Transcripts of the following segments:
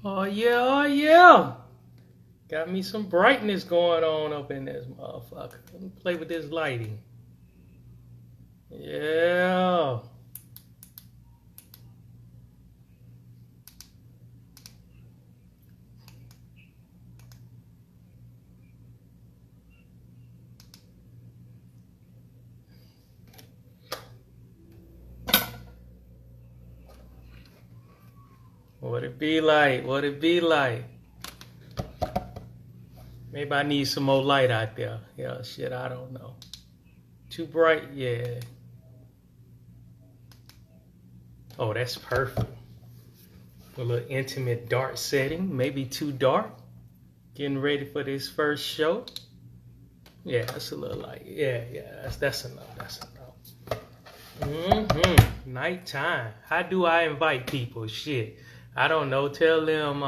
Oh yeah, oh yeah. Got me some brightness going on up in this motherfucker. Let me play with this lighting. Yeah. What it be like? What it be like? Maybe I need some more light out there. Yeah, shit, I don't know. Too bright? Yeah. Oh, that's perfect. A little intimate dark setting. Maybe too dark. Getting ready for this first show. Yeah, that's a little light. Yeah, that's enough. That's enough. Nighttime. How do I invite people? Shit. I don't know. Tell them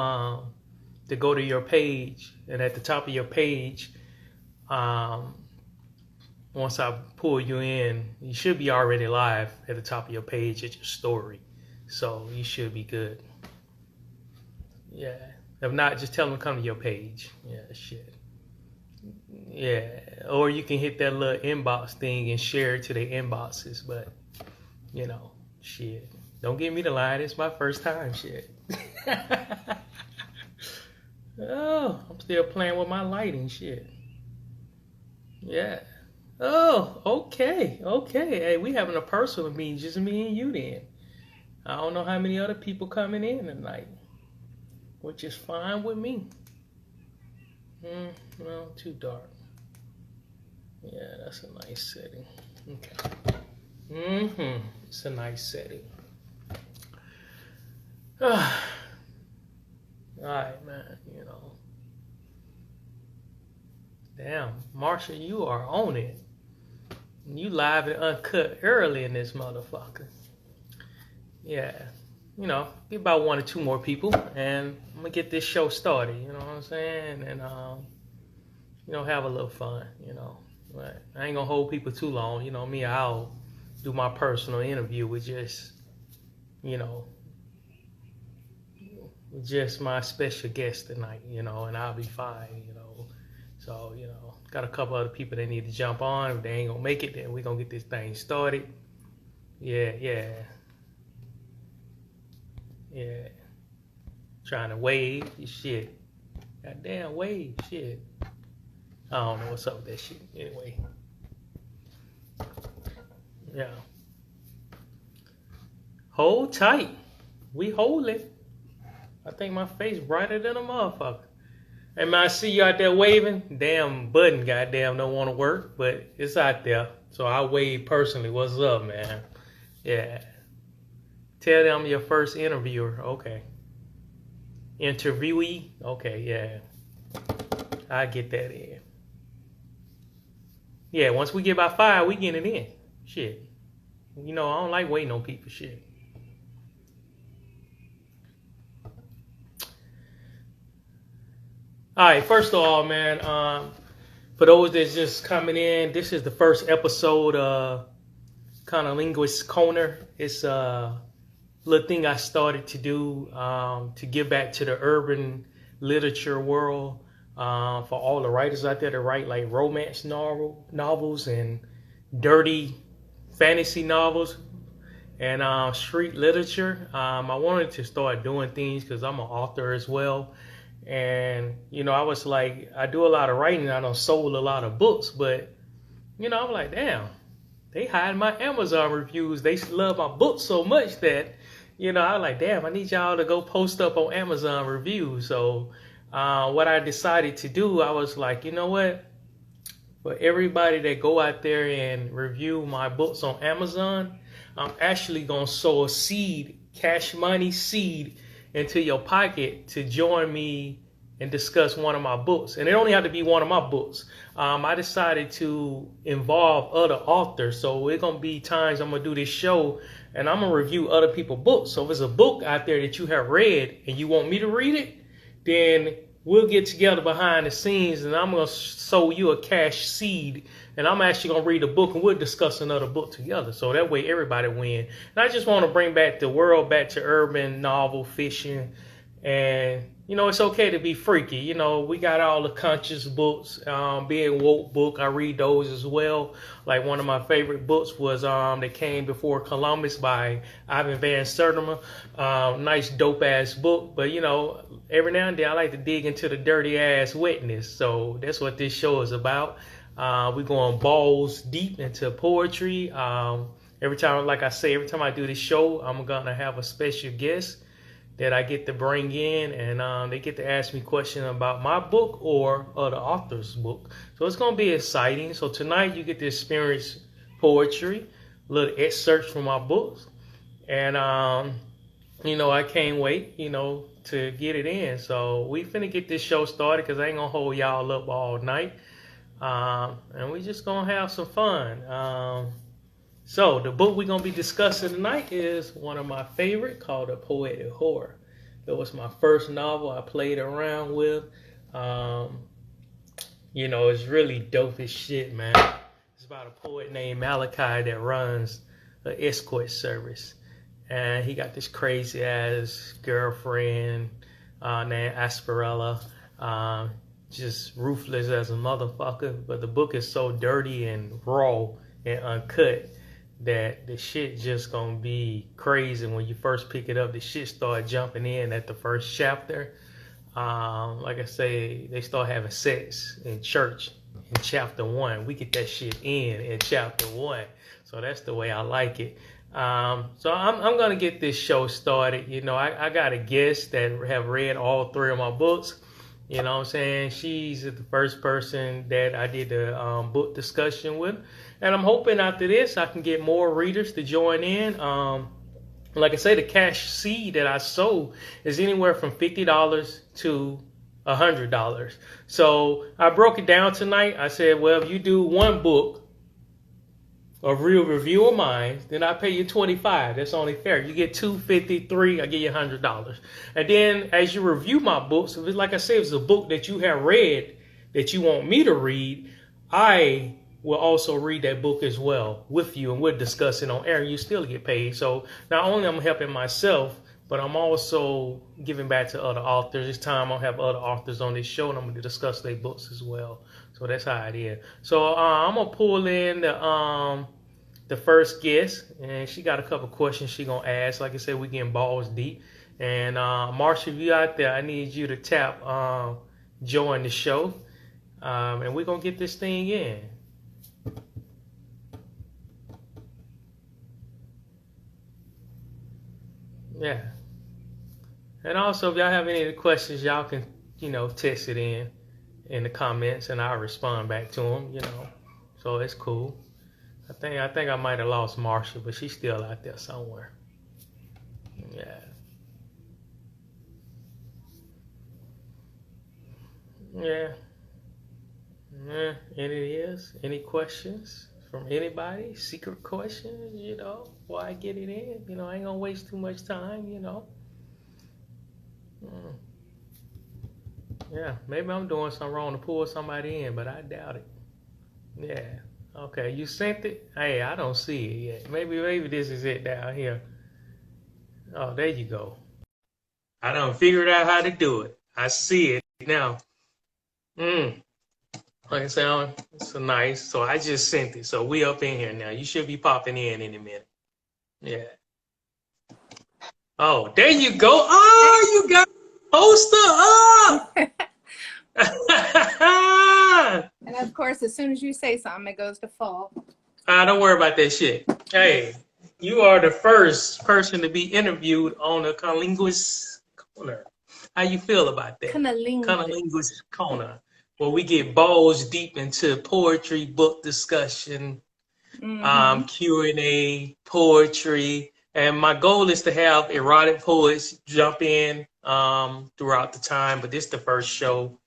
to go to your page, and at the top of your page, once I pull you in, you should be already live at the top of your page at your story. So you should be good. Yeah. If not, just tell them to come to your page. Yeah, shit. Yeah. Or you can hit that little inbox thing and share it to their inboxes. But, you know, shit. Don't get me to lie. It's my first time, shit. Oh, I'm still playing with my lighting, shit. Yeah. Oh, okay. Okay. Hey, we having a personal meeting, just me and you then. I don't know how many other people coming in tonight, which is fine with me. No, too dark. Yeah, that's a nice setting. Okay. It's a nice setting. All right, man, you know. Damn, Marsha, you are on it. You live and uncut early in this motherfucker. Yeah, you know, get about 1 or 2 more people, and I'm gonna get this show started. You know what I'm saying? And you know, have a little fun. You know, but I ain't gonna hold people too long. You know me, I'll do my personal interview with just, you know, just my special guest tonight. You know, and I'll be fine. You know, so you know, got a couple other people that need to jump on. If they ain't gonna make it, then we gonna get this thing started. Yeah. Trying to wave your shit. Goddamn wave shit. I don't know what's up with that shit. Anyway. Yeah. Hold tight. We hold it. I think my face brighter than a motherfucker. Hey man, I see you out there waving. Damn button goddamn don't want to work, but it's out there. So I wave personally. What's up, man? Yeah. Tell them I'm your first interviewer. Okay. Interviewee? Okay, yeah. I get that in. Yeah, once we get about 5, we get it in. Shit. You know, I don't like waiting on people. Shit. All right, first of all, man, for those that's just coming in, this is the first episode of Cunnilingus Corner. It's little thing I started to do to give back to the urban literature world for all the writers out there that write like romance novels and dirty fantasy novels and street literature. I wanted to start doing things because I'm an author as well. And, you know, I was like, I do a lot of writing. I done sold a lot of books, but, you know, I'm like, damn, they hide my Amazon reviews. They love my books so much that, you know, I was like, damn, I need y'all to go post up on Amazon reviews. So what I decided to do, I was like, you know what? For everybody that go out there and review my books on Amazon, I'm actually going to sow a seed, cash money seed, into your pocket to join me and discuss one of my books. And it only have to be one of my books. I decided to involve other authors. So it's going to be times I'm going to do this show and I'm going to review other people's books. So if there's a book out there that you have read and you want me to read it, then we'll get together behind the scenes and I'm going to sow you a cash seed. And I'm actually going to read a book and we'll discuss another book together. So that way everybody win. And I just want to bring back the world back to urban novel fiction And you know, it's okay to be freaky. You know, we got all the conscious books, being woke book. I read those as well. Like one of my favorite books was that came before Columbus by Ivan Van Sertima. Nice dope ass book. But you know, every now and then I like to dig into the dirty ass wetness. So that's what this show is about. We're going balls deep into poetry. Every time, like I say, every time I do this show, I'm gonna have a special guest that I get to bring in, and they get to ask me questions about my book or the author's book. So it's gonna be exciting. So tonight you get to experience poetry, little excerpts from my books, and you know, I can't wait, you know, to get it in. So we finna get this show started because I ain't gonna hold y'all up all night, and we just gonna have some fun. So the book we're going to be discussing tonight is one of my favorite, called A Poetic Horror. It was my first novel I played around with. You know, it's really dope as shit, man. It's about a poet named Malachi that runs an escort service. And he got this crazy ass girlfriend named Asperella. Just ruthless as a motherfucker. But the book is so dirty and raw and uncut that the shit just gonna be crazy. When you first pick it up, the shit start jumping in at the first chapter. Like I say, they start having sex in church in chapter 1. We get that shit in chapter 1. So that's the way I like it. So I'm gonna get this show started. You know, I got a guest that have read all 3 of my books. You know what I'm saying? She's the first person that I did the book discussion with. And I'm hoping after this I can get more readers to join in. Like I say, the cash seed that I sold is anywhere from $50 to $100. So I broke it down tonight. I said, well, if you do one book, a real review of mine, then I pay you $25. That's only fair. You get $253, I give you $100. And then as you review my books, if it's, like I said, if it's a book that you have read that you want me to read, I will also read that book as well with you, and we'll discuss it on air, and you still get paid. So not only I'm helping myself, but I'm also giving back to other authors. This time I'll have other authors on this show, and I'm going to discuss their books as well. So that's how it is. So I'm going to pull in the first guest, and she got a couple questions she going to ask. Like I said, we getting balls deep. And Marsha, if you out there, I need you to tap join the show, and we're going to get this thing in. Yeah. And also, if y'all have any questions, y'all can, you know, text it in the comments, and I'll respond back to them, you know. So it's cool. I think I might have lost Marsha, but she's still out there somewhere. Yeah. Yeah. Yeah. And it is. Any questions from anybody? Secret questions, you know, before I get it in? You know, I ain't gonna waste too much time, you know. Yeah, maybe I'm doing something wrong to pull somebody in, but I doubt it. Yeah. Okay, you sent it? Hey, I don't see it yet. Maybe this is it down here. Oh, there you go. I done figured out how to do it. I see it now. Like I said, it's so nice. So I just sent it. So we up in here now. You should be popping in a minute. Yeah. Oh, there you go. Oh, you got a poster up. And of course, as soon as you say something, it goes to fall. Don't worry about that shit. Hey, you are the first person to be interviewed on the Cunnilingus Corner. How you feel about that? Cunnilingus Corner, where we get balls deep into poetry, book discussion, Q&A, poetry. And my goal is to have erotic poets jump in throughout the time, but this is the first show.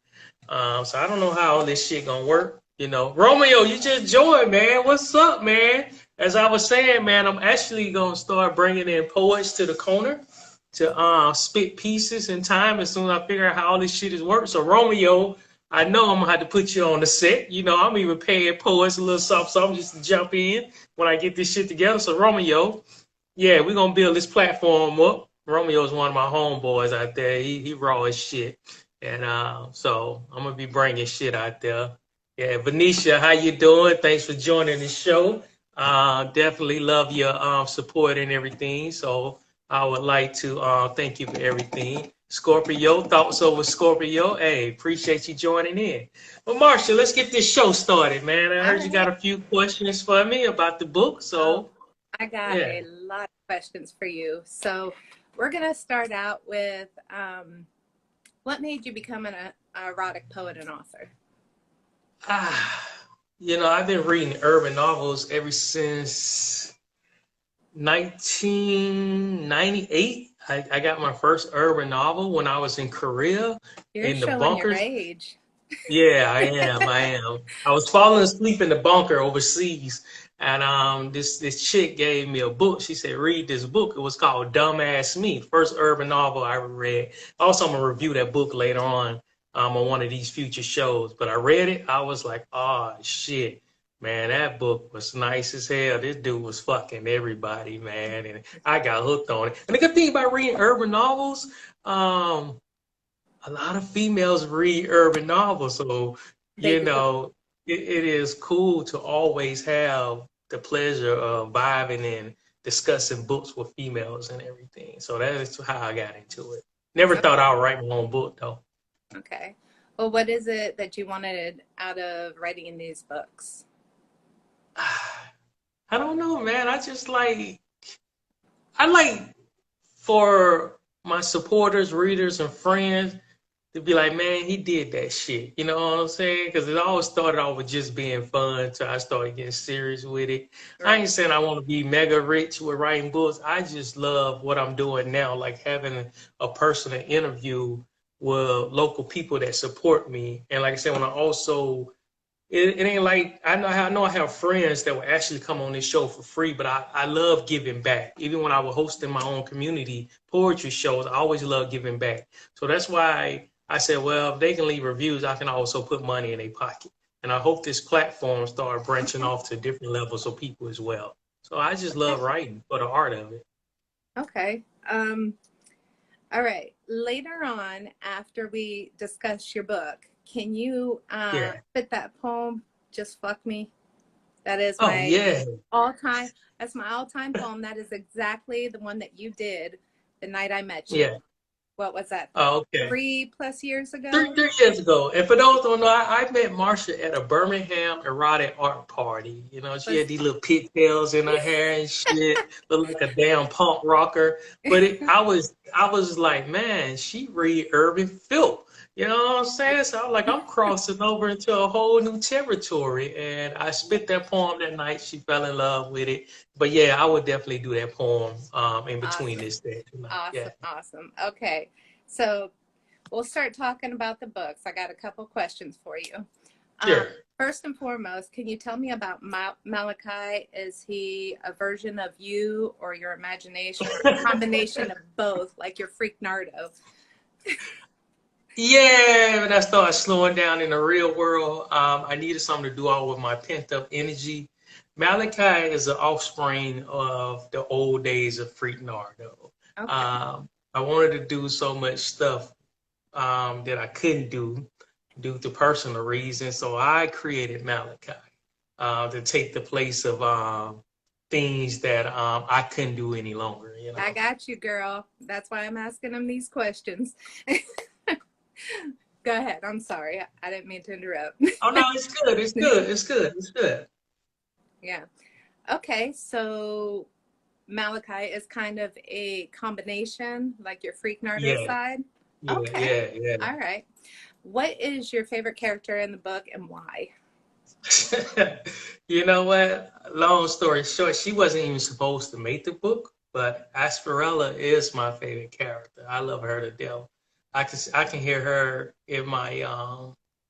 So I don't know how all this shit gonna work. You know, Romeo, you just joined, man. What's up, man? As I was saying, man, I'm actually gonna start bringing in poets to the corner to spit pieces in time as soon as I figure out how all this shit is working. So Romeo, I know I'm gonna have to put you on the set. You know, I'm even paying poets a little something just to jump in when I get this shit together. So Romeo, yeah, we're gonna build this platform up. Romeo's one of my homeboys out there. He raw as shit, and so I'm gonna be bringing shit out there. Yeah, Venetia, how you doing? Thanks for joining the show. Definitely love your support and everything. So I would like to thank you for everything. Scorpio, thoughts over Scorpio. Hey, appreciate you joining in. Well, Marsha, let's get this show started, man. I All heard you got right. a few questions for me about the book, Oh, so I got yeah. a lot of questions for you. So we're gonna start out with what made you become an erotic poet and author? Ah, I've been reading urban novels ever since 1998. I got my first urban novel when I was in Korea You're in the showing your bunkers. age. Yeah, I am. I am. I was falling asleep in the bunker overseas, and this chick gave me a book. She said, "Read this book." It was called "Dumbass Me," first urban novel I ever read. Also, I'm gonna review that book later on one of these future shows. But I read it. I was like, "Oh shit, man, that book was nice as hell. This dude was fucking everybody, man," and I got hooked on it. And the good thing about reading urban novels, um a lot of females read urban novels, so They you do. know it is cool to always have the pleasure of vibing and discussing books with females and everything. So that is how I got into it. Never thought I would write my own book though. Okay. Well, what is it that you wanted out of writing these books? I don't know, man. I like for my supporters, readers, and friends to be like, man, he did that shit. You know what I'm saying? Because it always started off with just being fun. So I started getting serious with it. I Right. ain't saying I want to be mega rich with writing books. I just love what I'm doing now, like having a personal interview with local people that support me. And like I said, when I also it ain't like I know I have friends that will actually come on this show for free, but I love giving back. Even when I was hosting my own community poetry shows, I always love giving back. So that's why I said, well, if they can leave reviews, I can also put money in their pocket. And I hope this platform start branching Okay. off to different levels of people as well. So I just love Okay. writing for the art of it. Okay. All right. Later on, after we discuss your book, can you Yeah. fit that poem, Just Fuck Me? That is Oh my yeah. all-time, that's my all-time poem. That is exactly the one that you did the night I met you. Yeah. What was that? Oh, okay. 3+ years Three, ago? 3 years ago. And for those who don't know, I met Marsha at a Birmingham erotic art party. She had Was these little pigtails in her hair and shit, looked like a damn punk rocker. But I was like, man, she read urban filth. You know what I'm saying? So I'm like, I'm crossing over into a whole new territory. And I spit that poem that night. She fell in love with it. But yeah, I would definitely do that poem in between awesome. this day tonight. Yeah. Awesome. Awesome. Okay. So we'll start talking about the books. I got a couple questions for you. Um, Sure. First and foremost, can you tell me about Malachi? Is he a version of you or your imagination or a combination of both, like your freak Nardo? Yeah, when I started slowing down in the real world, I needed something to do all with my pent up energy. Malachi is the offspring of the old days of Freak Nardo. Okay. I wanted to do so much stuff that I couldn't do due to personal reasons, so I created Malachi to take the place of things that I couldn't do any longer. I got you, girl. That's why I'm asking him these questions. Go ahead. I'm sorry. I didn't mean to interrupt. Oh no, it's good. It's good. It's good. It's good. Yeah. Okay. So Malachi is kind of a combination, like your freak Nardo Yeah. side. Yeah, Okay. yeah, yeah. All right. What is your favorite character in the book and why? You know what? Long story short, she wasn't even supposed to make the book, but Asperella is my favorite character. I love her to death. I can hear her in my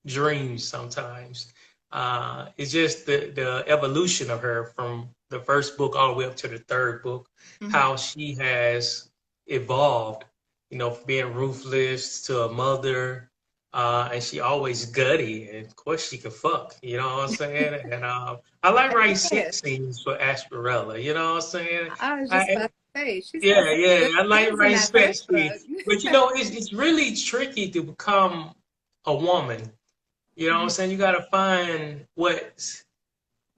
dreams sometimes. It's just the evolution of her from the first book all the way up to the third book, Mm-hmm. how she has evolved, from being ruthless to a mother, and she always gutty, and of course she can fuck. You know what I'm saying? And I like I writing did. sex scenes for Asperella. You know what I'm saying? I was just I about to Hey, she's got Yeah, some yeah. good I like things in writing that spec first book. speed. But it's really tricky to become a woman. You know what I'm saying? You gotta find what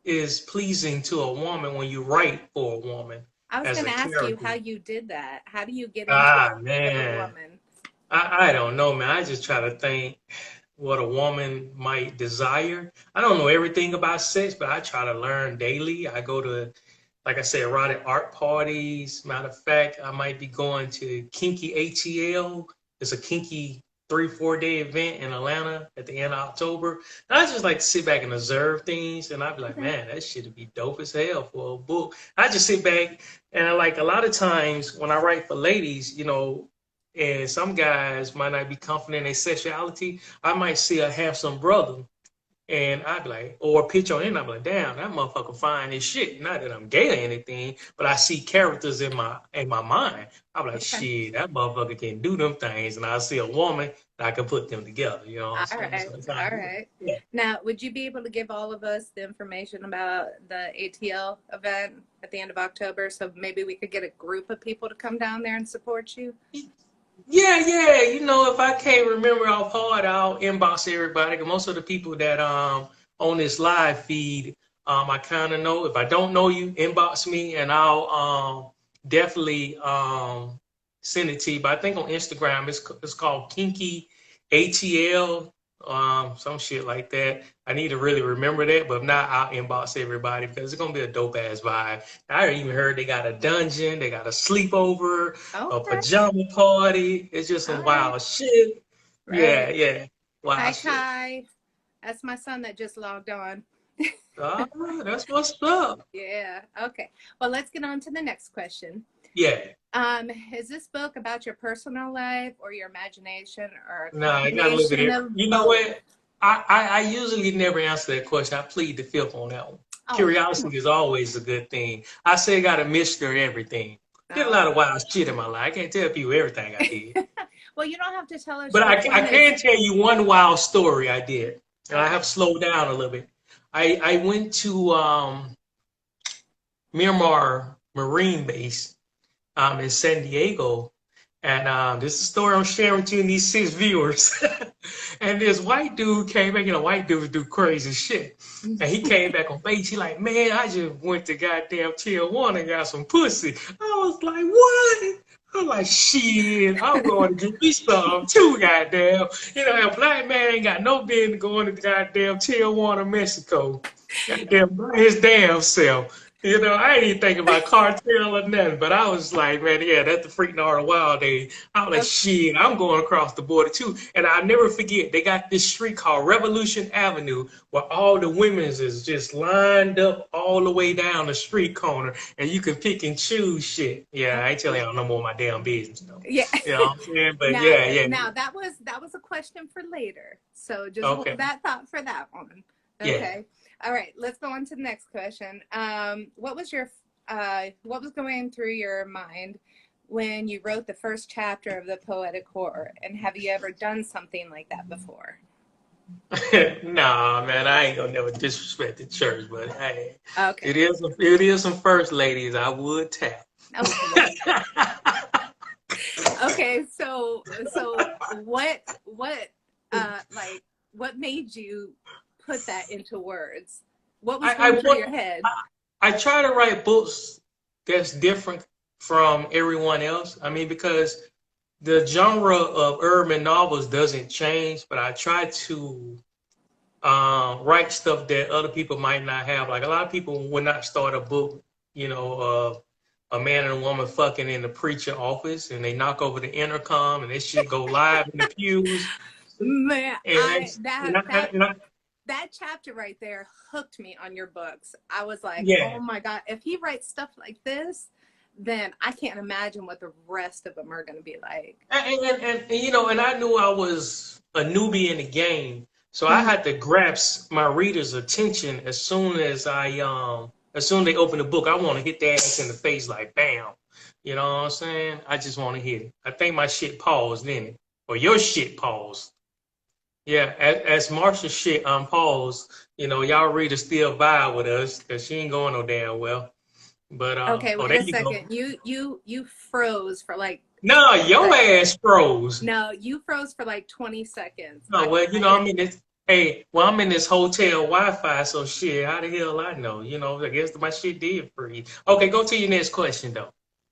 is pleasing to a woman when you write for a woman I was as going a to ask you character. how you did that. How do you get into Ah, the of a man. woman? I don't know, man. I just try to think what a woman might desire. I don't know everything about sex, but I try to learn daily. I go to, like I said, erotic art parties. Matter of fact, I might be going to Kinky ATL. It's a kinky 3-4 day event in Atlanta at the end of October. And I just like to sit back and observe things, and I'd be like, Okay. man, that shit would be dope as hell for a book. I just sit back and I like a lot of times when I write for ladies, and some guys might not be confident in their sexuality. I might see a handsome brother and I'd be like, or a picture on it, and I'd be like, damn, that motherfucker fine as shit. Not that I'm gay or anything, but I see characters in my mind. I'm like, Okay. shit, that motherfucker can do them things. And I see a woman, and I can put them together. You know what I'm All saying? right. So that's how I All do it. right. Yeah. Now, would you be able to give all of us the information about the ATL event at the end of October so maybe we could get a group of people to come down there and support you? Yeah, yeah. If I can't remember off hard, I'll inbox everybody. 'Cause most of the people that on this live feed, I kind of know. If I don't know you, inbox me and I'll definitely send it to you. But I think on Instagram it's called Kinky ATL, some shit like that. I need to really remember that, but if not, I'll inbox everybody because it's gonna be a dope ass vibe. I even heard they got a dungeon, they got a sleepover, a Okay. pajama party. It's just All some right. wild shit. Yeah, Right. yeah. Hi, Wild shit. Kai. That's my son that just logged on. Ah, that's what's up. Yeah. Okay. Well, let's get on to the next question. Yeah. Is this book about your personal life or your imagination or a Nah, I gotta look at combination it. of You know both? what? I usually never answer that question. I plead the fifth on that one. Oh, come on. Curiosity is always a good thing. I say I got a mixture of everything. Did a Oh. lot of wild shit in my life. I can't tell people everything I did. Well, you don't have to tell us But I, which I one is. can tell you one wild story I did. And I Okay. have slowed down a little bit. I went to Miramar Marine Base in San Diego. And this is a story I'm sharing to these 6 viewers. And this white dude came back, white dudes do crazy shit. And he came back on base. He like, man, I just went to goddamn Tier 1 and got some pussy. I was like, what? I'm like, shit, I'm going to get me some too, goddamn. A black man ain't got no business going to goddamn Tier 1 of Mexico. Goddamn, by his damn self. I ain't even thinking about cartel or nothing, but I was like, man, yeah, that's the freaking art of wild days. I was like, Okay. shit, I'm going across the border too. And I'll never forget, they got this street called Revolution Avenue where all the women's is just lined up all the way down the street corner and you can pick and choose shit. Yeah, I ain't telling y'all no more of my damn business though. Yeah. You know what I'm saying? But Now, yeah, yeah. now that was a question for later. So just hold Okay. that thought for that one. Yeah. Okay. All right. Let's go on to the next question. What was going through your mind when you wrote the first chapter of the Poetic Horror? And have you ever done something like that before? Nah, man, I ain't gonna never disrespect the church, but hey, Okay. it is some first ladies I would tap. Okay. Okay. So what what made you put that into words? What was I going through want your head? I try to write books that's different from everyone else. I mean, because the genre of urban novels doesn't change, but I try to write stuff that other people might not have. Like a lot of people would not start a book, of a man and a woman fucking in the preacher office, and they knock over the intercom, and this shit go live in the pews. Man, And that's, and I, and I, that chapter right there hooked me on your books. I was like, oh yeah, my God, if he writes stuff like this, then I can't imagine what the rest of them are going to be like. and I knew I was a newbie in the game, so I Mhm. had to grasp my reader's attention as soon as they open the book. I want to hit their ass in the face like bam. You know what I'm saying? I just want to hit it. I think my shit paused in it, or your shit paused. Yeah, as Marsha shit unpaused, y'all readers still vibe with us because she ain't going no damn well. But Okay, oh, wait there a you go. second. You froze for like No, 20 your seconds. ass froze. No, you froze for like 20 seconds. Oh well, I I'm in this. Hey, well, I'm in this hotel Wi-Fi, so shit. How the hell I know? I guess my shit did freeze. Okay, go to your next question though.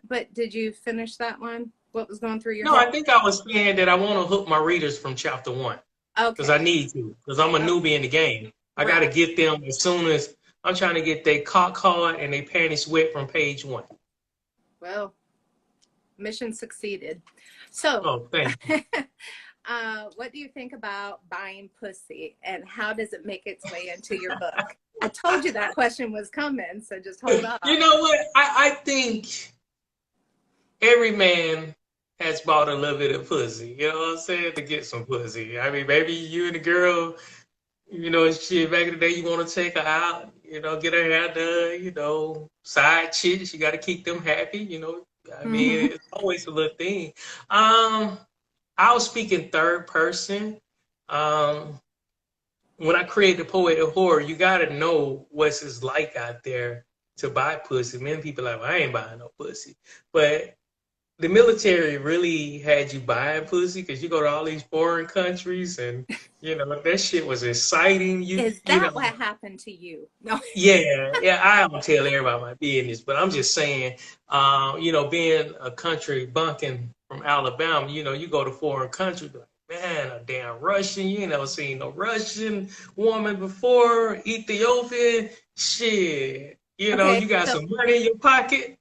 But did you finish that one? What was going through your No, head? I think I was saying that I want to hook my readers from chapter one because I Okay. need to because I'm a Okay. newbie in the game. I got to Right. get them as soon as I'm trying to get their cock hard and they panties wet from page one. Well, mission succeeded. So, Oh, thank you. what do you think about buying pussy and how does it make its way into your book? I told you that question was coming, so just hold You off. know what? I think every man has bought a little bit of pussy. You know what I'm saying? To get some pussy. I mean, maybe you and the girl, shit, back in the day, you want to take her out, get her hair done, side chicks, you got to keep them happy. I Mm-hmm. mean, it's always a little thing. Um, I'll speak in third person. Um, when I created Poetic Horror, you got to know what's it's like out there to buy pussy. Many people are like, well, I ain't buying no pussy. But the military really had you buying pussy because you go to all these foreign countries and that shit was exciting. Is that what happened to you? No. Yeah, I don't tell everybody my business, but I'm just saying, being a country bunking from Alabama, you go to foreign countries, like, man, a damn Russian, you ain't never seen no Russian woman before, Ethiopian, shit, Okay, you got some money in your pocket.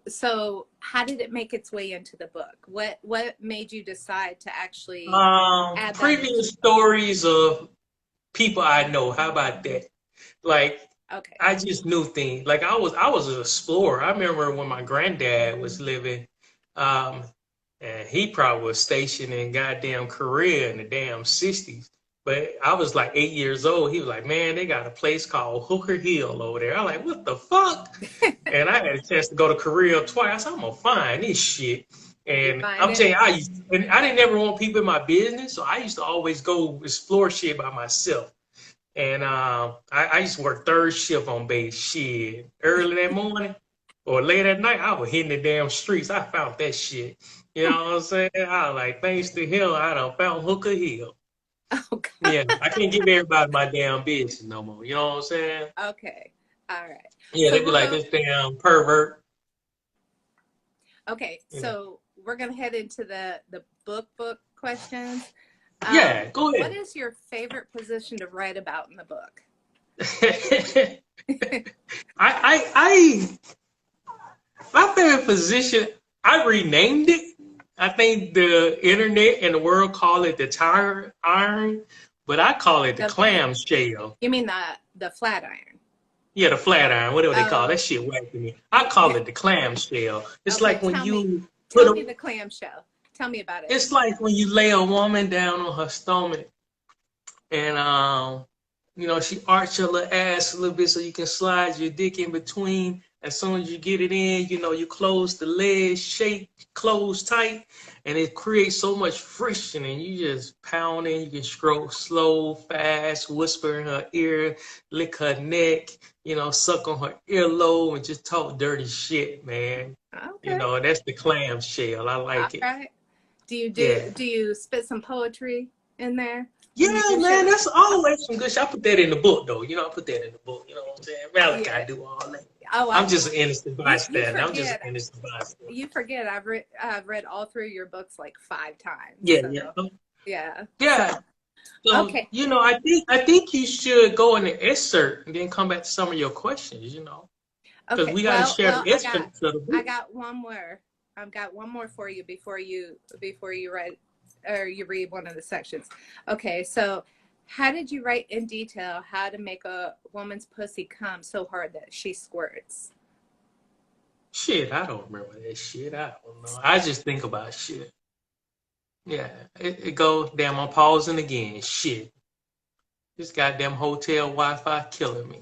so how did it make its way into the book? What made you decide to actually add that into Previous stories of people I know. How about that? Like, Okay. I just knew things. Like I was an explorer. I remember when my granddad was living, um, and he probably was stationed in goddamn Korea in the damn 60s. But I was like 8 years old. He was like, man, they got a place called Hooker Hill over there. I'm like, what the fuck? And I had a chance to go to Korea twice. I said, I'm gonna find this shit. Did you And find I'm it? telling you, I didn't ever want people in my business, so I used to always go explore shit by myself. And I used to work third shift on base. Shit, early that morning or late at night, I was hitting the damn streets. I found that shit. You know what I'm saying? I was like, thanks to him, I done found Hooker Hill. Oh God. Yeah, I can't give everybody my damn business no more. You know what I'm saying? Okay. All right. Yeah, So they be we'll like go. this damn pervert. Okay. You know. So we're gonna head into the book questions. Yeah, go What ahead. is your favorite position to write about in the book? I my favorite position, I renamed it. I think the internet and the world call it the tire iron, but I call it the The clam shell. You mean the flat iron? Yeah, the flat iron, whatever they call it. Oh, That shit whack to me. I call it the clam shell. It's okay. like when you put Tell me a, the clamshell. Tell me about it. it's like when you lay a woman down on her stomach and she arch her little ass a little bit so you can slide your dick in between. As soon as you get it in, you close the legs, shake, close tight, and it creates so much friction. And you just pound in. You can stroke slow, fast, whisper in her ear, lick her neck, suck on her earlobe, and just talk dirty shit, man. Okay. That's the clam shell. I All like it. right. Yeah. Do you spit some poetry in there when you Yeah, do man, shit? that's always some good shit. I put that in the book, though. I put that in the book. You know what I'm saying? Yeah. Malachi do all that. Oh, I'm just an innocent you bystander. I'm just an forget. innocent bystander. You forget. I've read all through your books like 5 times. Yeah, So yeah, yeah. So yeah. So okay. I think you should go in the excerpt and then come back to some of your questions. Because Okay. we got to Well, share the I excerpt of the I book. got one more. I've got one more for you before you read or you read one of the sections. Okay. So how did you write in detail how to make a woman's pussy come so hard that she squirts? Shit, I don't remember that shit. I don't know. I just think about shit. Yeah, it goes. Damn, I'm pausing again. Shit, this goddamn hotel Wi-Fi killing me.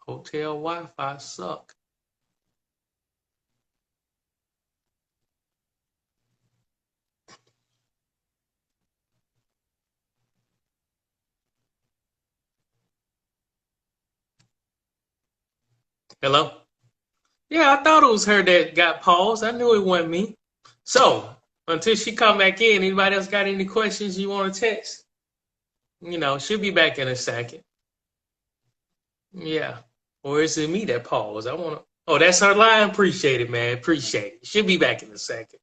Hotel Wi-Fi suck. Hello? Yeah, I thought it was her that got paused. I knew it wasn't me. So, until she come back in, anybody else got any questions you want to text? She'll be back in a second. Yeah. Or is it me that paused? I want to. Oh, that's her line. Appreciate it, man. Appreciate it. She'll be back in a second.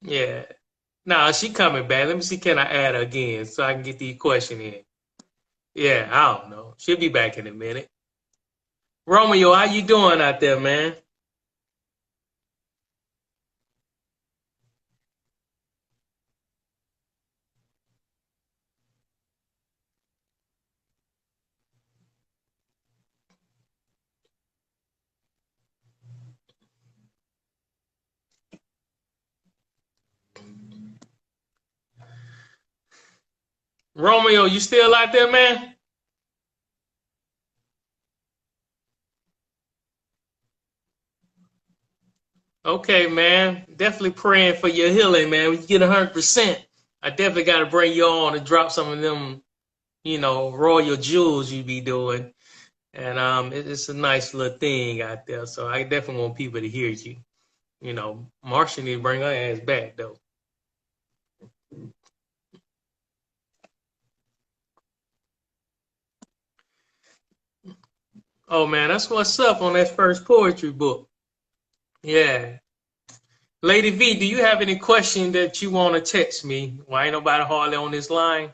Yeah. Nah, she coming back. Let me see. Can I add her again so I can get the question in? Yeah, I don't know. She'll be back in a minute. Romeo, how you doing out there, man? Romeo, you still out there, man? Okay, man. Definitely praying for your healing, man. When you get 100%, I definitely got to bring you on and drop some of them, royal jewels you be doing. And it's a nice little thing out there. So I definitely want people to hear you. Marsha need to bring her ass back, though. Oh, man, that's what's up on that first poetry book. Yeah. Lady V, do you have any question that you want to text me? Why ain't nobody hardly on this line?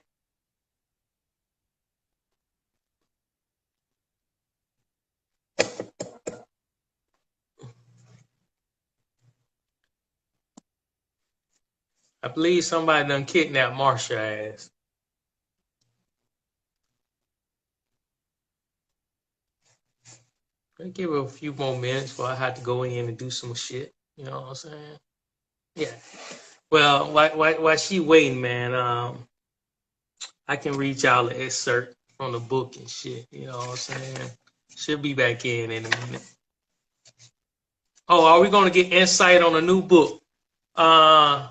I believe somebody done kidnapped Marsha ass. I'll give her a few more minutes before I have to go in and do some shit. You know what I'm saying? Yeah. Well, while she waiting, man, I can read y'all an excerpt from the book and shit. You know what I'm saying? She'll be back in a minute. Oh, are we gonna get insight on a new book? Yeah.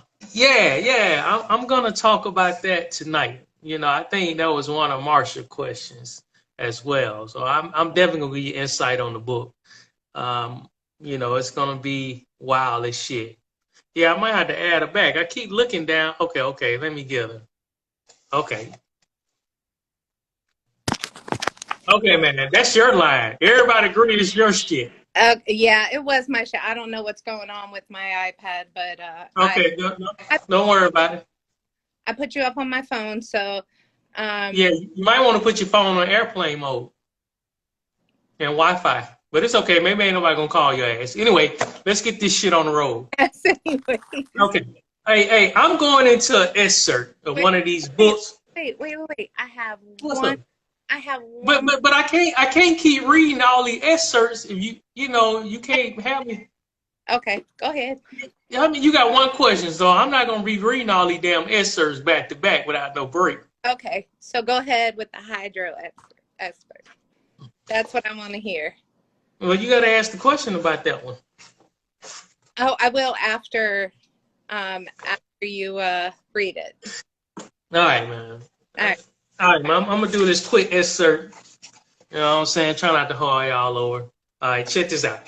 I'm gonna talk about that tonight. I think that was one of Marsha's questions as well. So I'm definitely gonna give you insight on the book. It's gonna be wild as shit. Yeah, I might have to add her back. I keep looking down. Okay, let me get her. Okay. Okay, man, that's your line. Everybody agree it's your shit. Yeah, it was my show. I don't know what's going on with my iPad, but Okay, don't worry about it. I put you up on my phone, so Yeah, you might want to put your phone on airplane mode and Wi-Fi. But it's okay. Maybe ain't nobody gonna call your ass. Anyway, let's get this shit on the road. yes, anyways. Okay. Hey, I'm going into an excerpt of one of these books. Wait. I have What's one. up? I have one. But I can't keep reading all the excerpts if you can't have me. Okay, go ahead. I mean, you got one question, so I'm not gonna be reading all these damn excerpts back to back without no break. Okay, so go ahead with the hydro expert. That's what I want to hear. Well, you got to ask the question about that one. Oh, I will after you read it. All right, man. All right. All right, man. I'm gonna do this quick excerpt. You know what I'm saying? Try not to haul y'all over. All right, check this out.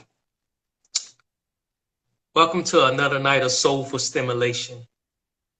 Welcome to another night of soulful stimulation.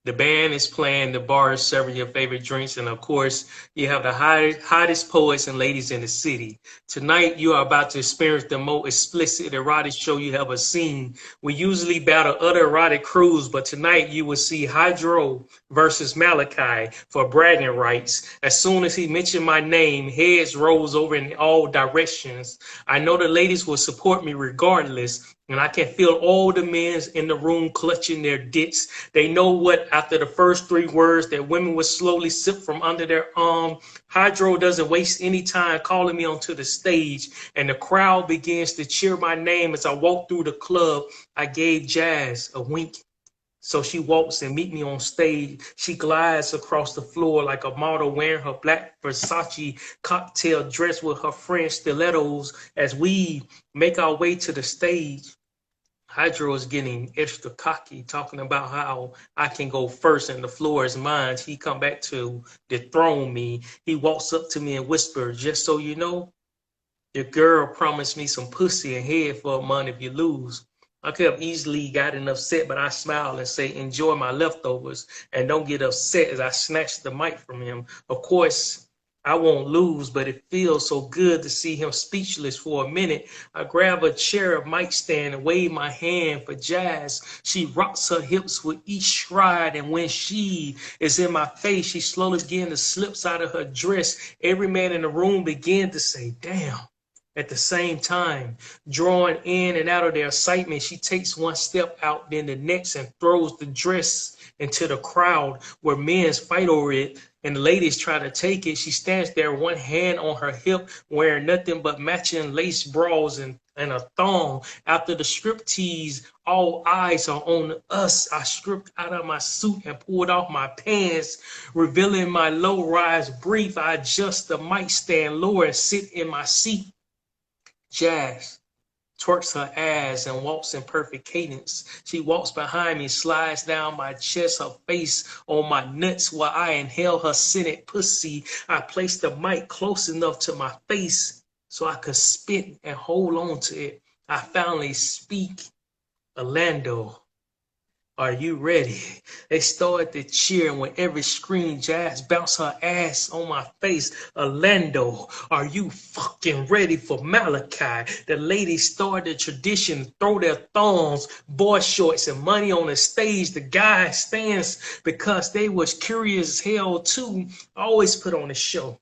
The band is playing, the bar is serving your favorite drinks, and of course, you have the hottest poets and ladies in the city. Tonight, you are about to experience the most explicit erotic show you ever seen. We usually battle other erotic crews, but tonight you will see Hydro versus Malachi for bragging rights. As soon as he mentioned my name, heads rose over in all directions. I know the ladies will support me regardless, and I can feel all the men in the room clutching their dicks. They know what, after the first three words, that women would slowly sip from under their arm. Hydro doesn't waste any time calling me onto the stage, and the crowd begins to cheer my name as I walk through the club. I gave Jazz a wink. So she walks and meet me on stage. She glides across the floor like a model wearing her black Versace cocktail dress with her French stilettos as we make our way to the stage. Hydro is getting extra cocky, talking about how I can go first and the floor is mine. He come back to dethrone me. He walks up to me and whispers, just so you know, Your girl promised me some pussy and head for a month if you lose. I could have easily gotten upset, but I smiled and say, enjoy my leftovers and don't get upset as I snatched the mic from him. Of course, I won't lose, but it feels so good to see him speechless for a minute. I grab a chair, a mic stand, and wave my hand for Jazz. She rocks her hips with each stride, and when she is in my face, she slowly begins to slip out of her dress. Every man in the room began to say, damn. At the same time, drawing in and out of their excitement, she takes one step out, then the next, and throws the dress into the crowd where men fight over it and the ladies try to take it. She stands there, one hand on her hip, wearing nothing but matching lace bras and a thong. After the striptease, all eyes are on us. I stripped out of my suit and pulled off my pants, revealing my low-rise brief. I adjust the mic stand lower and sit in my seat. Jazz twerks her ass and walks in perfect cadence. She walks behind me, slides down my chest, her face on my nuts while I inhale her scented pussy. I place the mic close enough to my face so I could spit and hold on to it. I finally speak. Orlando, are you ready? They started to cheer, and with every scream, Jazz bounced her ass on my face. Orlando, are you fucking ready for Malachi? The ladies started the tradition, throw their thongs, boy shorts, and money on the stage. The guys stands because they was curious as hell too. Always put on a show.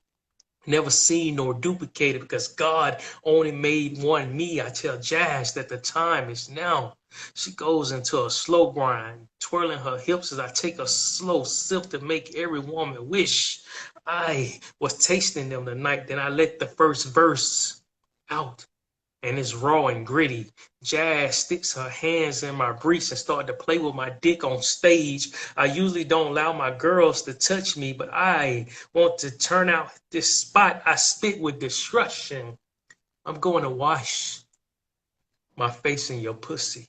Never seen nor duplicated because God only made one me. I tell Jazz that the time is now. She goes into a slow grind, twirling her hips as I take a slow sip to make every woman wish I was tasting them tonight. Then I let the first verse out, and it's raw and gritty. Jazz sticks her hands in my briefs and started to play with my dick on stage. I usually don't allow my girls to touch me, but I want to turn out this spot. I spit with destruction. I'm going to wash my face in your pussy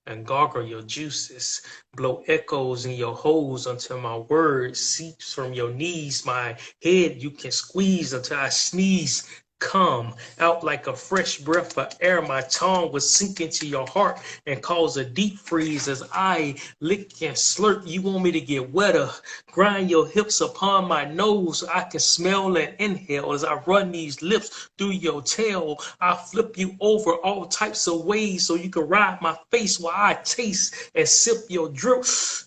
and gargle your juices, blow echoes in your holes until my words seeps from your knees. My head you can squeeze until I sneeze. Come out like a fresh breath of air. My tongue will sink into your heart and cause a deep freeze as I lick and slurp. You want me to get wetter? Grind your hips upon my nose so I can smell and inhale as I run these lips through your tail. I'll flip you over all types of ways so you can ride my face while I taste and sip your drip.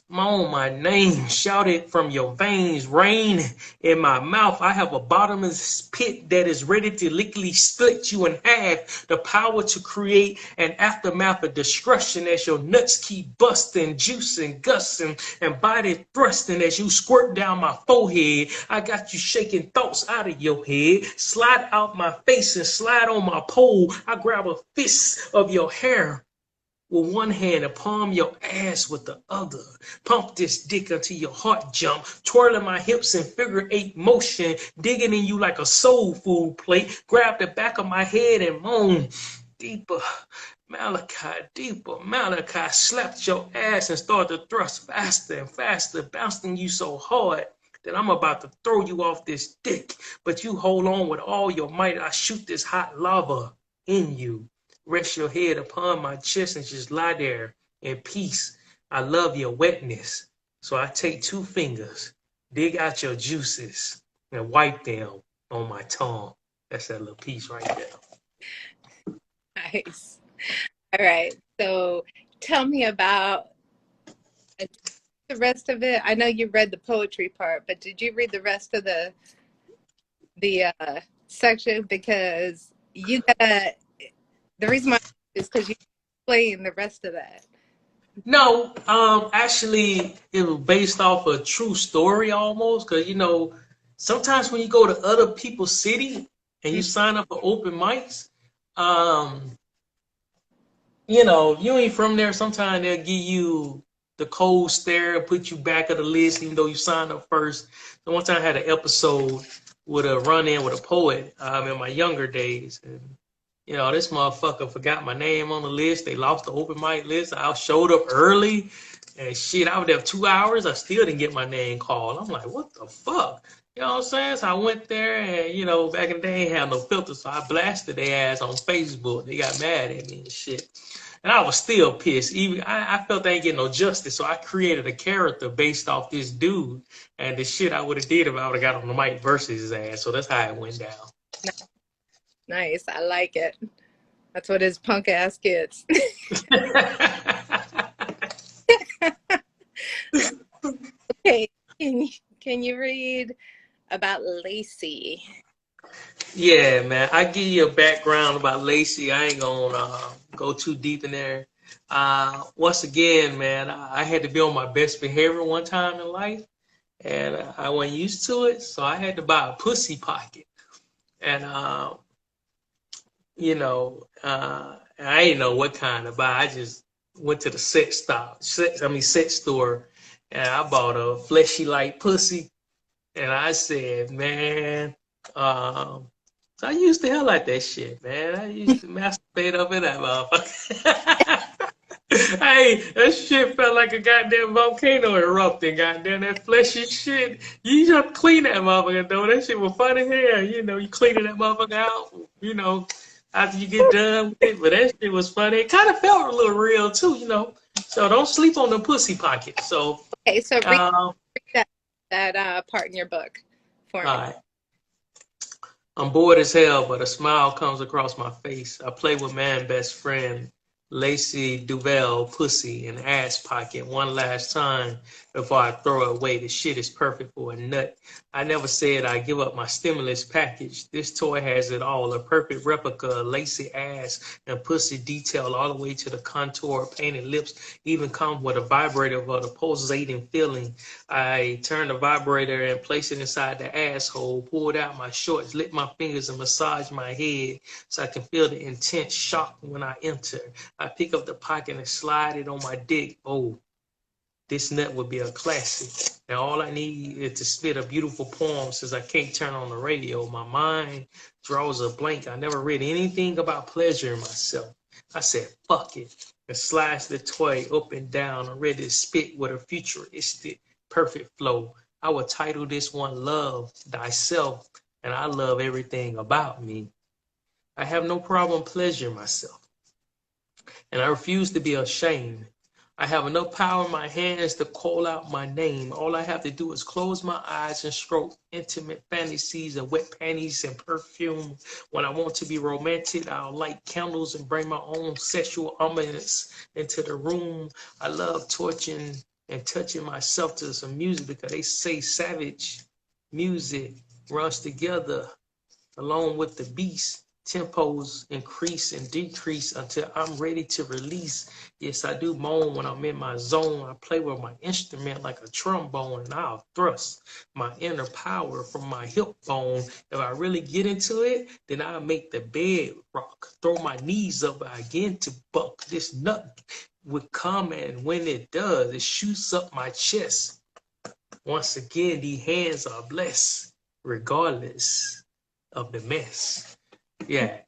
On my name, shout it from your veins, rain in my mouth. I have a bottomless pit that is ready to literally split you in half. The power to create an aftermath of destruction as your nuts keep busting, juicing, gusting, and body thrusting as you squirt down my forehead. I got you shaking thoughts out of your head. Slide out my face and slide on my pole. I grab a fist of your hair with one hand and palm your ass with the other. Pump this dick until your heart jump, twirling my hips in figure eight motion, digging in you like a soul food plate. Grab the back of my head and moan. Deeper, Malachi, deeper, Malachi. Slapped your ass and started to thrust faster and faster, bouncing you so hard that I'm about to throw you off this dick. But you hold on with all your might. I shoot this hot lava in you. Rest your head upon my chest and just lie there in peace. I love your wetness. So I take 2 fingers, dig out your juices, and wipe them on my tongue. That's that little piece right there. Nice. All right. So tell me about the rest of it. I know you read the poetry part, but did you read the rest of the section? Because you got the reason why is because you explain the rest of that. No, actually, it was based off a true story almost. Because, you know, sometimes when you go to other people's city and you sign up for open mics, you know, you ain't from there. Sometimes they'll give you the cold stare, put you back of the list, even though you signed up first. So one time I had an episode with a run-in with a poet in my younger days. And, you know, this motherfucker forgot my name on the list. They lost the open mic list. I showed up early and shit. I was there 2 hours. I still didn't get my name called. I'm like, what the fuck? You know what I'm saying? So I went there and, back in the day, they ain't had no filter, so I blasted their ass on Facebook. They got mad at me and shit. And I was still pissed. Even I felt they ain't getting no justice, so I created a character based off this dude and the shit I would have did if I would have got on the mic versus his ass. So that's how it went down. Nice. I like it. That's what his punk ass gets. Okay. Can you read about Lacey? Yeah, man. I give you a background about Lacey. I ain't gonna go too deep in there. Once again, man, I had to be on my best behavior one time in life, and I wasn't used to it, so I had to buy a pussy pocket. And I didn't know what kind to buy. I just went to the sex store, and I bought a fleshy light pussy. And I said, man, so I used to hell like that shit, man. I used to masturbate up in that motherfucker. Hey, that shit felt like a goddamn volcano erupting. Goddamn, that fleshy shit. You just clean that motherfucker, though. That shit was fun as hell. You cleaning that motherfucker out, after you get done with it. But that shit was funny. It kind of felt a little real, too. So don't sleep on the pussy pocket. So, Okay, so read all that part in your book for me. right. I'm bored as hell, but a smile comes across my face. I play with my best friend, Lacey Duvel, pussy and ass pocket one last time before I throw it away. The shit is perfect for a nut. I never said I give up my stimulus package. This toy has it all, a perfect replica of Lacey ass and pussy detail all the way to the contour of painted lips, even comes with a vibrator for the pulsating feeling. I turned the vibrator and placed it inside the asshole, pulled out my shorts, licked my fingers and massaged my head so I can feel the intense shock when I enter. I pick up the pocket and slide it on my dick. Oh, this nut would be a classic. And all I need is to spit a beautiful poem since I can't turn on the radio. My mind draws a blank. I never read anything about pleasure in myself. I said, fuck it, and sliced the toy up and down. I'm ready to spit with a futuristic, perfect flow. I would title this one Love Thyself, and I love everything about me. I have no problem pleasuring myself, and I refuse to be ashamed. I have enough power in my hands to call out my name. All I have to do is close my eyes and stroke intimate fantasies of wet panties and perfume. When I want to be romantic, I'll light candles and bring my own sexual ambience into the room. I love torching and touching myself to some music because they say savage music runs together along with the beast. Tempos increase and decrease until I'm ready to release. Yes, I do moan when I'm in my zone. I play with my instrument like a trombone, and I'll thrust my inner power from my hip bone. If I really get into it, then I'll make the bed rock. Throw my knees up, I begin to buck. This nut would come, and when it does, it shoots up my chest. Once again, these hands are blessed, regardless of the mess. Yeah.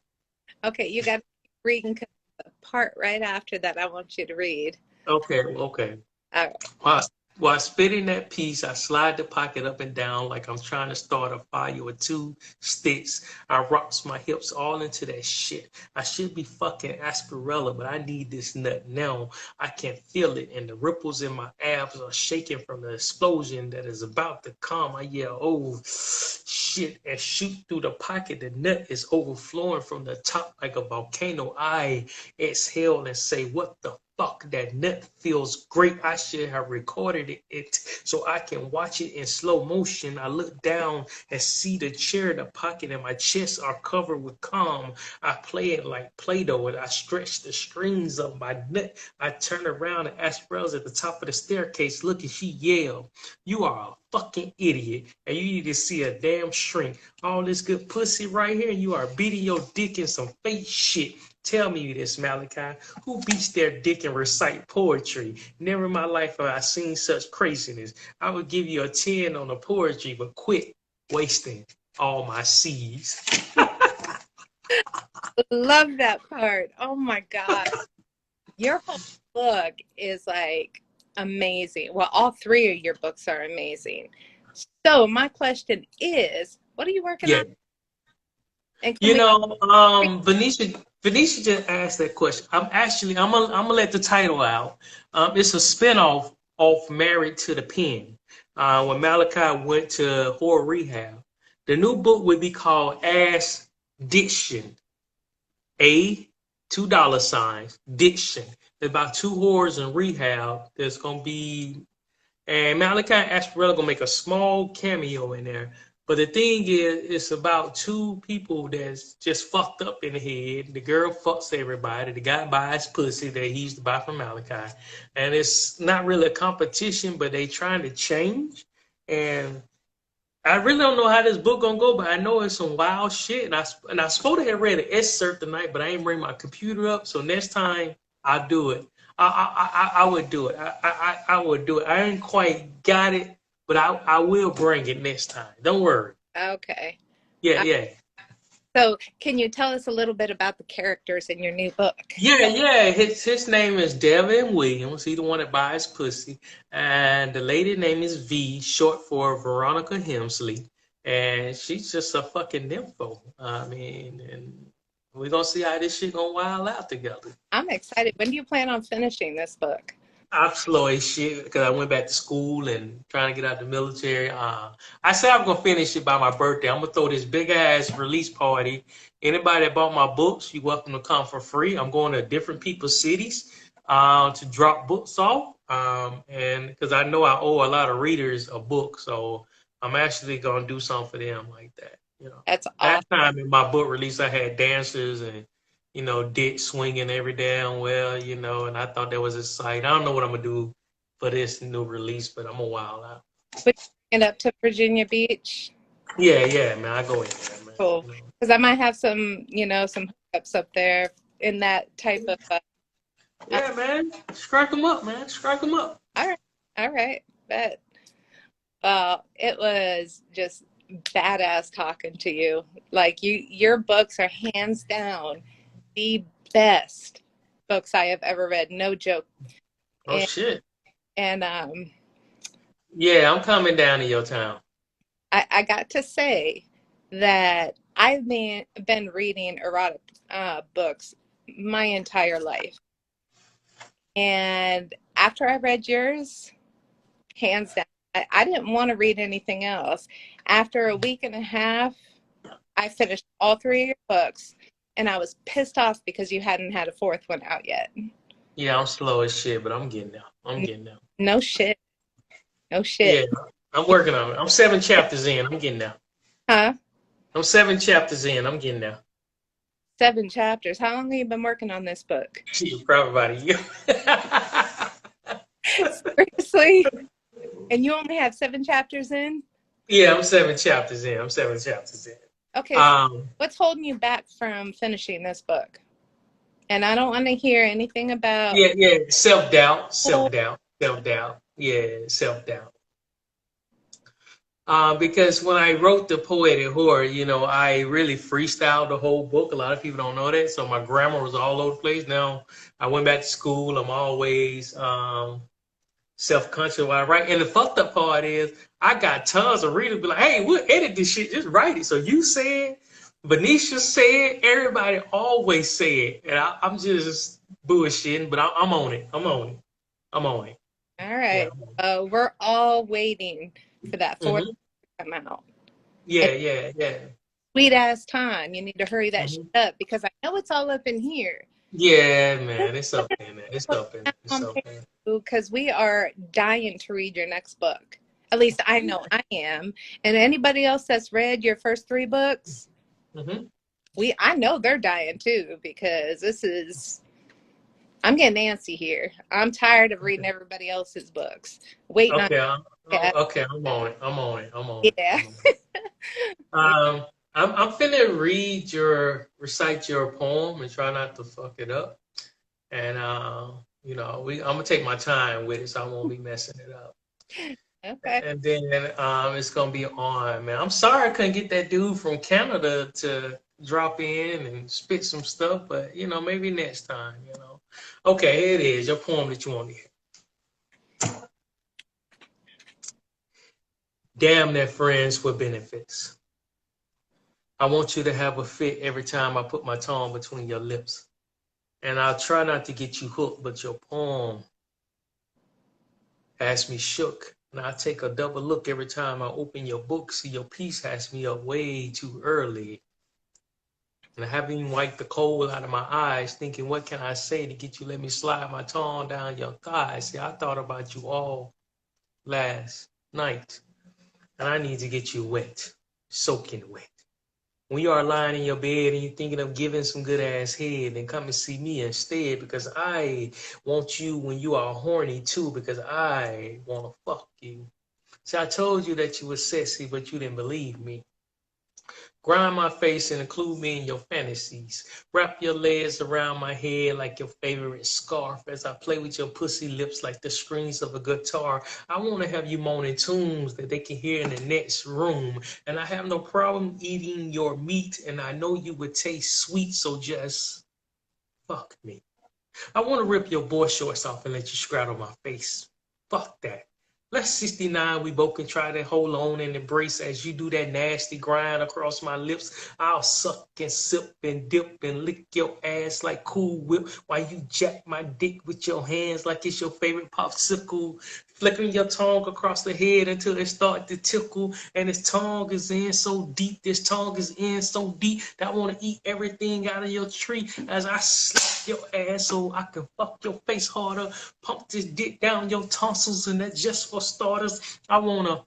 Okay, you got to keep reading because the part right after that I want you to read. Okay. Okay. All right. While spitting that piece, I slide the pocket up and down like I'm trying to start a fire with two sticks. I rocks my hips all into that shit. I should be fucking Asperella, but I need this nut now. I can feel it, and the ripples in my abs are shaking from the explosion that is about to come. I yell, oh, shit, and shoot through the pocket. The nut is overflowing from the top like a volcano. I exhale and say, what the fuck, that nut feels great. I should have recorded it so I can watch it in slow motion. I look down and see the chair, the pocket, and my chest are covered with calm. I play it like Play-Doh, and I stretch the strings of my nut. I turn around and ask Rose at the top of the staircase, look, and she yelled, you are a fucking idiot, and you need to see a damn shrink. All this good pussy right here, you are beating your dick in some fake shit. Tell me this, Malachi. Who beats their dick and recite poetry? Never in my life have I seen such craziness. I would give you a 10 on the poetry, but quit wasting all my seeds. Love that part. Oh my God. Your whole book is like amazing. Well, all three of your books are amazing. So my question is, what are you working Yeah. on? And can You we? know, Venetia just asked that question. I'm gonna let the title out. It's a spinoff of Married to the Pen. When Malachi went to horror rehab. The new book would be called Ass Diction. A $2 Diction. There's about two whores in rehab. There's gonna be and Malachi Asperella gonna make a small cameo in there. But the thing is, it's about two people that's just fucked up in the head. The girl fucks everybody. The guy buys pussy that he used to buy from Malachi. And it's not really a competition, but they trying to change. And I really don't know how this book gonna go, but I know it's some wild shit. And I supposed to have read an excerpt tonight, but I ain't bring my computer up. So next time I'll do it. I would do it. I would do it. I ain't quite got it, but I will bring it next time. Don't worry. Okay. Yeah, yeah. So can you tell us a little bit about the characters in your new book? Yeah. His name is Devin Williams. He's the one that buys pussy. And the lady name is V, short for Veronica Hemsley. And she's just a fucking nympho. I mean, and we're gonna see how this shit gonna wild out together. I'm excited. When do you plan on finishing this book? I'm slow as shit because I went back to school and trying to get out the military. I said I'm gonna finish it by my birthday. I'm gonna throw this big ass release party. Anybody that bought my books, you're welcome to come for free. I'm going to different people's cities to drop books off, and because I know I owe a lot of readers a book, so I'm actually gonna do something for them like that. You know, That's awesome. last time in my book release, I had dancers and dick swinging every damn well, and I thought that was a sight. I don't know what I'm gonna do for this new release, but I'm a wild out. But you up to Virginia Beach? Yeah, man. I go in there, man. Cool. Because I might have some hookups up there in that type of. Yeah, man. Strike them up, man. Strike them up. All right. Bet. It was just badass talking to you. Like your books are hands down the best books I have ever read. No joke. Oh shit. And yeah, I'm coming down to your town. I got to say that I've been reading erotic books my entire life. And after I read yours, hands down, I didn't want to read anything else. After a week and a half, I finished all three of your books, and I was pissed off because you hadn't had a fourth one out yet. Yeah, I'm slow as shit, but I'm getting there. No shit. Yeah, I'm working on it. I'm 7 chapters in. I'm getting there. Huh? I'm 7 chapters in. I'm getting there. 7 chapters. How long have you been working on this book? Probably about a year. Seriously? And you only have 7 chapters in? Yeah, I'm 7 chapters in. Okay, so what's holding you back from finishing this book? And I don't want to hear anything about... Yeah, self-doubt. Yeah, self-doubt. Because when I wrote the Poetic horror, I really freestyled the whole book. A lot of people don't know that, so my grammar was all over the place. Now I went back to school. I'm always self-conscious while I write. And the fucked up part is I got tons of readers be like, "Hey, we'll edit this shit. Just write it." So you said, Benicia said, everybody always say it, and I'm just bullshitting. But I'm on it. I'm on it. All right. Yeah, we're all waiting for that fourth to come out. Yeah. Sweet ass time. You need to hurry that shit up because I know it's all up in here. Yeah, man, it's up in there. It's up in there. Because we are dying to read your next book. At least I know I am. And anybody else that's read your first 3 books, I know they're dying too because I'm getting antsy here. I'm tired of reading everybody else's books. Waiting okay, I'm on it. Yeah. I'm finna recite your poem and try not to fuck it up. And I'm gonna take my time with it, so I won't be messing it up. Okay. And then it's gonna be on, man. I'm sorry I couldn't get that dude from Canada to drop in and spit some stuff, but maybe next time. Okay, here it is. Your poem that you want to hear. Damn their friends with benefits. I want you to have a fit every time I put my tongue between your lips. And I'll try not to get you hooked, but your poem has me shook. And I take a double look every time I open your book. See, your piece has me up way too early. And I haven't even wiped the cold out of my eyes, thinking, what can I say to get you let me slide my tongue down your thighs? See, I thought about you all last night. And I need to get you wet, soaking wet. When you are lying in your bed and you're thinking of giving some good ass head, then come and see me instead, because I want you when you are horny too, because I want to fuck you. See, I told you that you were sexy, but you didn't believe me. Grind my face and include me in your fantasies. Wrap your legs around my head like your favorite scarf as I play with your pussy lips like the strings of a guitar. I want to have you moaning tunes that they can hear in the next room. And I have no problem eating your meat, and I know you would taste sweet, so just fuck me. I want to rip your boy shorts off and let you straddle my face. Fuck that. Let's 69, we both can try to hold on and embrace as you do that nasty grind across my lips. I'll suck and sip and dip and lick your ass like Cool Whip while you jack my dick with your hands like it's your favorite popsicle. Flickering your tongue across the head until it starts to tickle. And this tongue is in so deep, this tongue is in so deep that I want to eat everything out of your tree as I slap your ass so I can fuck your face harder. Pump this dick down your tonsils, and that's just for starters. I want to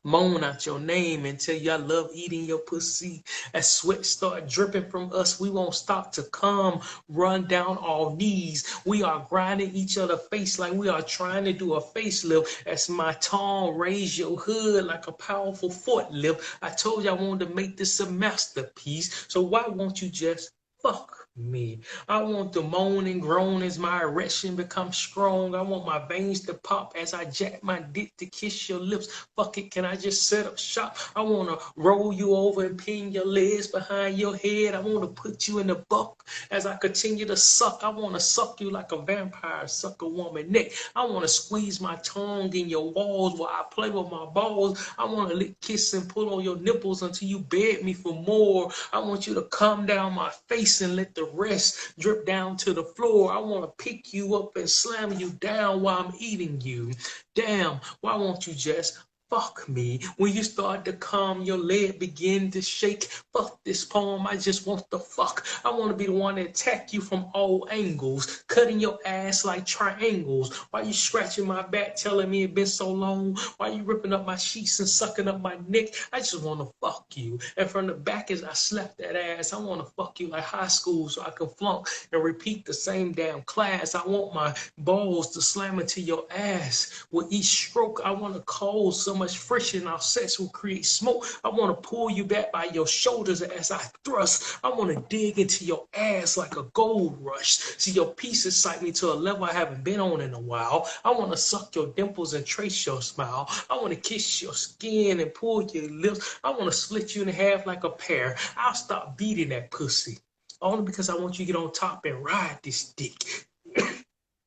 moan out your name and tell you I love eating your pussy. As sweat start dripping from us, we won't stop to come. Run down all knees. We are grinding each other face like we are trying to do a facelift. As my tongue raise your hood like a powerful forklift. I told you I wanted to make this a masterpiece. So why won't you just fuck me? I want to moan and groan as my erection becomes strong. I want my veins to pop as I jack my dick to kiss your lips. Fuck it, can I just set up shop? I want to roll you over and pin your legs behind your head. I want to put you in the buck as I continue to suck. I want to suck you like a vampire suck a woman neck. I want to squeeze my tongue in your walls while I play with my balls. I want to lick, kiss, and pull on your nipples until you beg me for more. I want you to come down my face and let the rest drip down to the floor. I want to pick you up and slam you down while I'm eating you. Damn, why won't you just fuck me? When you start to come, your leg begin to shake. Fuck this poem, I just want the fuck. I want to be the one to attack you from all angles, cutting your ass like triangles. Why you scratching my back, telling me it been so long? Why you ripping up my sheets and sucking up my neck? I just want to fuck you. And from the back as I slap that ass, I want to fuck you like high school so I can flunk and repeat the same damn class. I want my balls to slam into your ass. With each stroke, I want to cause some much friction, our sex will create smoke. I want to pull you back by your shoulders as I thrust. I want to dig into your ass like a gold rush. See, your piece excite me to a level I haven't been on in a while. I want to suck your dimples and trace your smile. I want to kiss your skin and pull your lips. I want to split you in half like a pear. I'll stop beating that pussy. Only because I want you to get on top and ride this dick.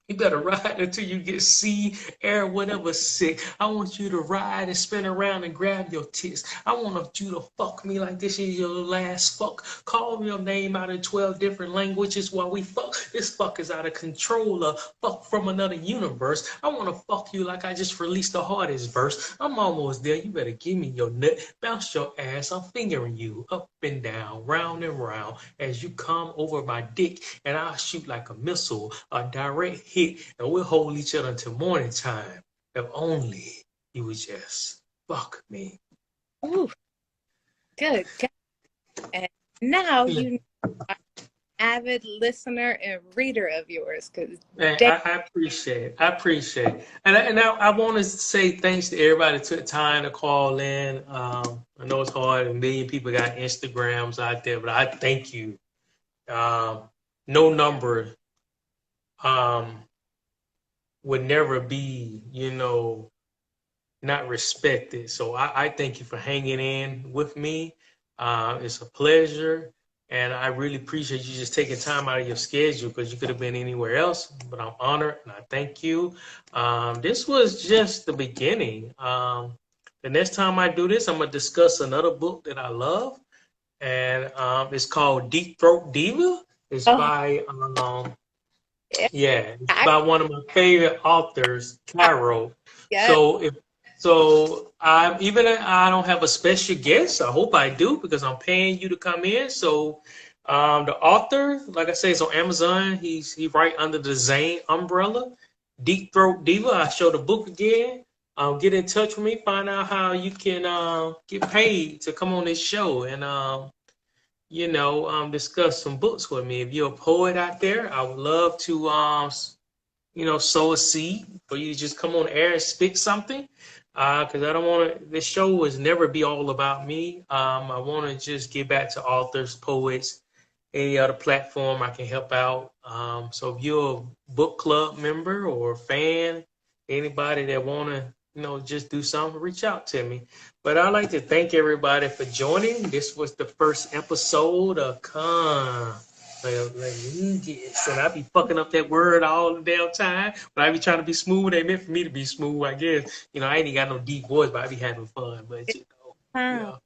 You better ride until you get C, air, whatever sick. I want you to ride and spin around and grab your tits. I want you to fuck me like this is your last fuck. Call your name out in 12 different languages while we fuck. This fuck is out of control. Fuck from another universe. I want to fuck you like I just released the hardest verse. I'm almost there. You better give me your nut. Bounce your ass. I'm fingering you up and down, round and round as you come over my dick, and I'll shoot like a missile, a direct hit. And we'll hold each other until morning time. If only you would just fuck me. Ooh, good. And now you know I'm an avid listener and reader of yours. Because I appreciate it. I appreciate it. And I want to say thanks to everybody that took time to call in. I know it's hard. A million people got Instagrams out there, but I thank you. No number would never be, not respected. So I thank you for hanging in with me. It's a pleasure. And I really appreciate you just taking time out of your schedule because you could have been anywhere else. But I'm honored and I thank you. This was just the beginning. the next time I do this, I'm gonna discuss another book that I love, and it's called Deep Throat Diva. It's Oh, by yeah. yeah, it's I, by one of my favorite authors, Cairo. yeah. So if so, I don't have a special guest. I hope I do because I'm paying you to come in. So the author, like I say, is on Amazon. He right under the Zane umbrella. Deep Throat Diva. I show the book again. Get in touch with me. Find out how you can get paid to come on this show and discuss some books with me. If you're a poet out there, I would love to, sow a seed for you to just come on air and spit something. Because I don't want to, this show was never be all about me. I want to just get back to authors, poets, any other platform I can help out. So if you're a book club member or a fan, anybody that want to, just do something, reach out to me. But I'd like to thank everybody for joining. This was the first episode of Cunnilingus. And I be fucking up that word all the damn time. But I be trying to be smooth. They meant for me to be smooth, I guess. I ain't got no deep voice, but I be having fun. But, yeah.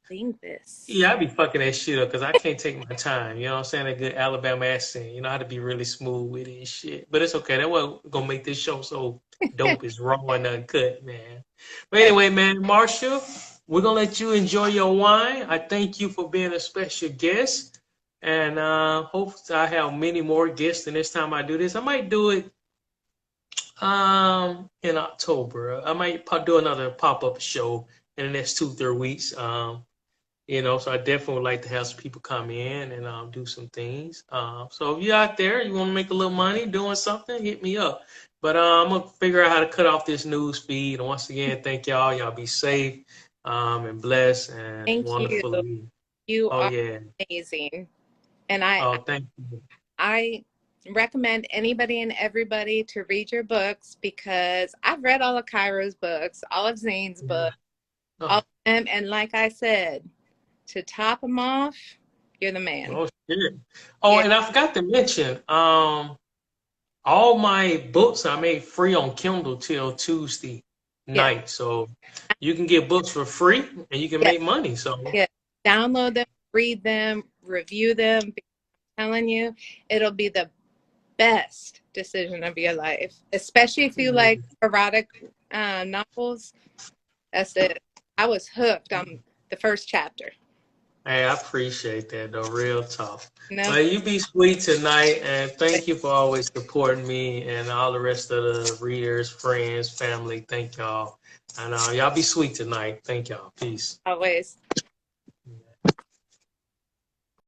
Cunnilingus. Yeah, I be fucking that shit up because I can't take my time. You know what I'm saying? A good Alabama accent. You know how to be really smooth with it and shit. But it's okay. That's what gonna make this show so dope. It's raw and uncut, man. But anyway, man, Marsha, we're gonna let you enjoy your wine. I thank you for being a special guest. And hope I have many more guests the next time I do this. I might do it in October. I might do another pop-up show in the next 2-3 weeks. So I definitely would like to have some people come in and do some things. So if you're out there, you want to make a little money doing something, hit me up. But I'm going to figure out how to cut off this news feed. And once again, thank y'all. Y'all be safe and blessed and Thank you. wonderfully. You Oh, are yeah. amazing. And Oh, thank you. I recommend anybody and everybody to read your books because I've read all of Cairo's books, all of Zane's books, Oh, all of them. And like I said, to top them off, you're the man. oh, shit. Oh, Yeah. and I forgot to mention, all my books I made free on Kindle till Tuesday Yeah. night. So you can get books for free and you can Yeah. make money. So Yeah. Download them, read them, review them. I'm telling you, it'll be the best decision of your life, especially if you like erotic novels. That's it. I was hooked on the first chapter. hey, I appreciate that though, real tough. No, Well, you be sweet tonight and thank you for always supporting me and all the rest of the readers, friends, family. Thank y'all. And y'all be sweet tonight. Thank y'all. Peace. always.